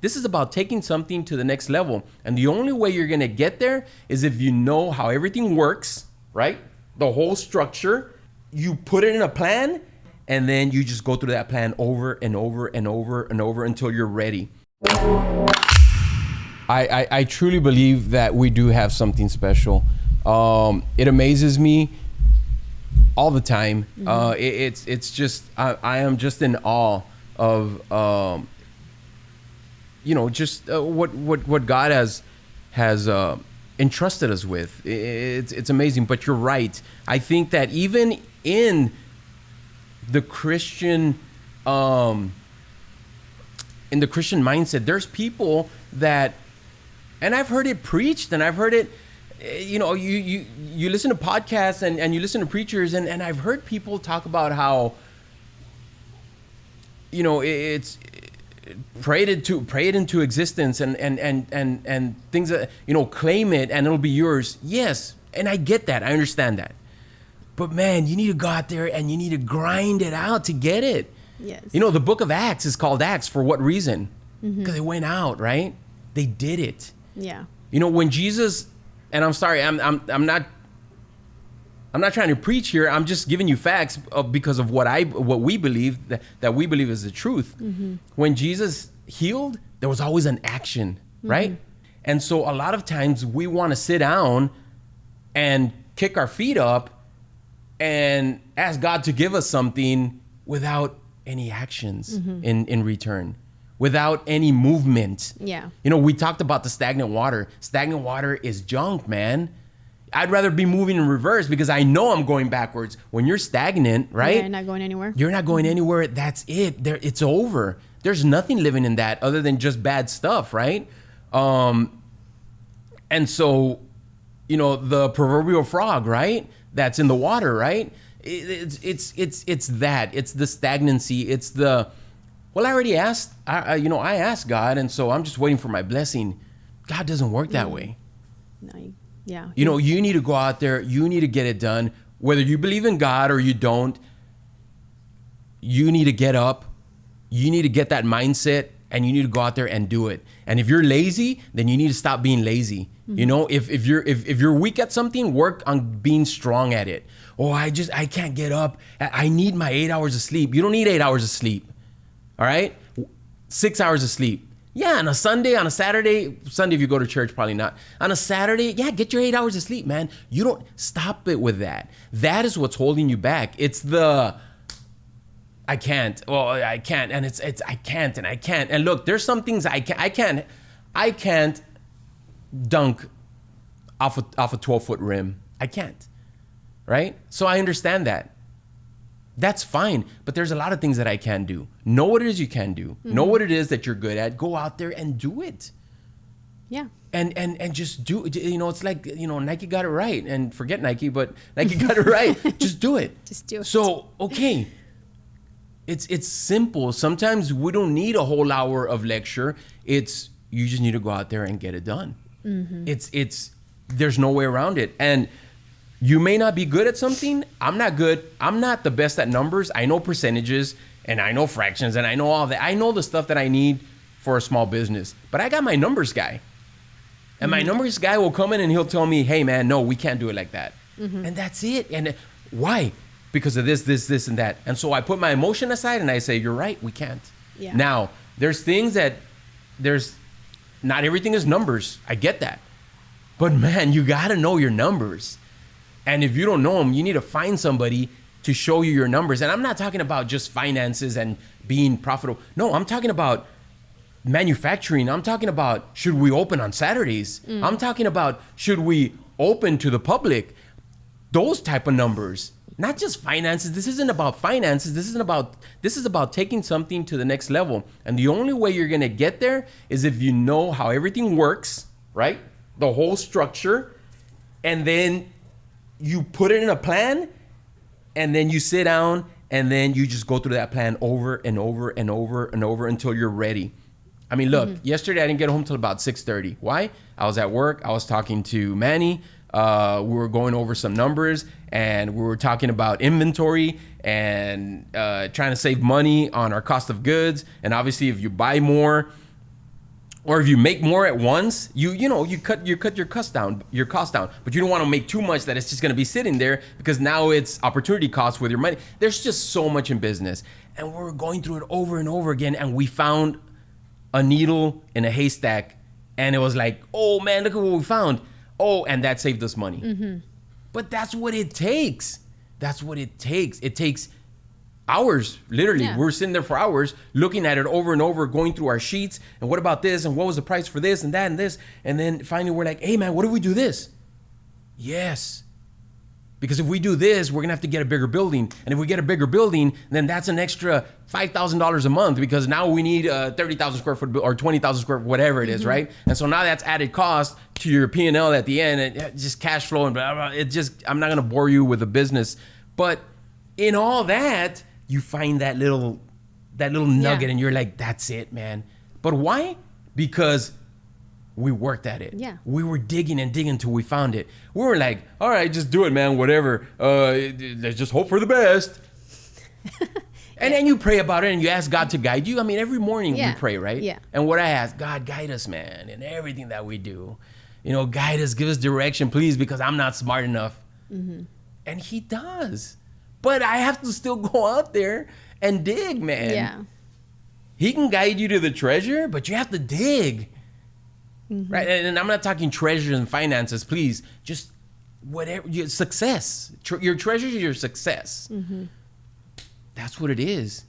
This is about taking something to the next level. And the only way you're going to get there is if you know how everything works, right? The whole structure, you put it in a plan, and then you just go through that plan over and over and over and over until you're ready. I truly believe that we do have something special. It amazes me all the time. It's just I am just in awe of what God has entrusted us with. It's amazing. But you're right. I think that even in the Christian mindset, there's people that, and I've heard it preached, and I've heard it, you listen to podcasts and you listen to preachers, and I've heard people talk about how, it's pray it into existence and things that, claim it and it'll be yours. Yes. And I get that. I understand that. But man, you need to go out there and you need to grind it out to get it. Yes. The book of Acts is called Acts for what reason? Because they went out, right? They did it. Yeah. When Jesus, and I'm sorry, I'm not trying to preach here. I'm just giving you facts because of what we believe that we believe is the truth. When Jesus healed, there was always an action, right? And so a lot of times we want to sit down and kick our feet up and ask God to give us something without any actions in return, without any movement. Yeah. We talked about the stagnant water. Stagnant water is junk, man. I'd rather be moving in reverse because I know I'm going backwards. When you're stagnant, right? Yeah, you're not going anywhere. You're not going anywhere. That's it. It's over. There's nothing living in that other than just bad stuff, right? And so, the proverbial frog, right? That's in the water, right? It's that. It's the stagnancy. It's the, well, I already asked. I asked God, and so I'm just waiting for my blessing. God doesn't work that way. No. Yeah. You need to go out there. You need to get it done. Whether you believe in God or you don't, you need to get up. You need to get that mindset, and you need to go out there and do it. And if you're lazy, then you need to stop being lazy. If you're weak at something, work on being strong at it. Oh, I can't get up. I need my 8 hours of sleep. You don't need 8 hours of sleep. All right? 6 hours of sleep. Yeah, on a Sunday, on a Saturday, Sunday if you go to church, probably not. On a Saturday, yeah, get your 8 hours of sleep, man. You don't stop it with that. That is what's holding you back. It's the, I can't. Well, I can't, and it's I can't, and I can't. And look, there's some things I can't dunk off a 12-foot rim. I can't, right? So I understand that. That's fine, but there's a lot of things that I can do. Know what it is you can do. Know what it is that you're good at. Go out there and do it. Yeah. And just do it. It's like, Nike got it right. And forget Nike, but Nike got it right. Just do it. Just do it. So, okay. It's simple. Sometimes we don't need a whole hour of lecture. You just need to go out there and get it done. There's no way around it. And you may not be good at something. I'm not good. I'm not the best at numbers. I know percentages and I know fractions and I know all that. I know the stuff that I need for a small business. But I got my numbers guy. And my numbers guy will come in and he'll tell me, hey, man, no, we can't do it like that. And that's it. And why? Because of this, and that. And so I put my emotion aside and I say, you're right, we can't. Yeah. Now, there's things that not everything is numbers. I get that. But man, you got to know your numbers. And if you don't know them, you need to find somebody to show you your numbers. And I'm not talking about just finances and being profitable. No, I'm talking about manufacturing. I'm talking about, should we open on Saturdays? I'm talking about, should we open to the public? Those type of numbers, not just finances. This isn't about finances. This is about taking something to the next level. And the only way you're going to get there is if you know how everything works, right? The whole structure. And then you put it in a plan, and then you sit down, and then you just go through that plan over and over and over and over until you're ready. I mean, look, yesterday I didn't get home till about 6:30. Why? I was at work. I was talking to Manny. We were going over some numbers, and we were talking about inventory and trying to save money on our cost of goods. And obviously, if you buy more, or if you make more at once, you cut your cost down, but you don't want to make too much that it's just going to be sitting there, because now it's opportunity cost with your money. There's just so much in business, and we're going through it over and over again, and we found a needle in a haystack, and it was like, oh man, look at what we found. Oh, and that saved us money. Mm-hmm. But that's what it takes. That's what it takes. It takes hours, literally. Yeah. We're sitting there for hours looking at it over and over, going through our sheets, and what about this, and what was the price for this and that and this, and then finally we're like, hey man, what if we do this? Yes. Because if we do this, we're gonna have to get a bigger building, and if we get a bigger building, then that's an extra $5,000 a month, because now we need a 30,000 square foot or 20,000 square foot, whatever it is, right? And so now that's added cost to your P&L at the end, and just cash flow and blah, blah, blah. I'm not gonna bore you with the business, but in all that, you find that little nugget, and you're like, that's it, man. But why? Because we worked at it. Yeah. We were digging and digging until we found it. We were like, all right, just do it, man, whatever. Let's just hope for the best. And then you pray about it, and you ask God to guide you. I mean, every morning we pray, right? Yeah. And what I ask, God, guide us, man, in everything that we do. Guide us, give us direction, please, because I'm not smart enough. Mm-hmm. And he does. But I have to still go out there and dig, man. Yeah. He can guide you to the treasure, but you have to dig. Mm-hmm. Right? And I'm not talking treasure and finances, please. Just whatever, your success. Your treasure is your success. Mm-hmm. That's what it is.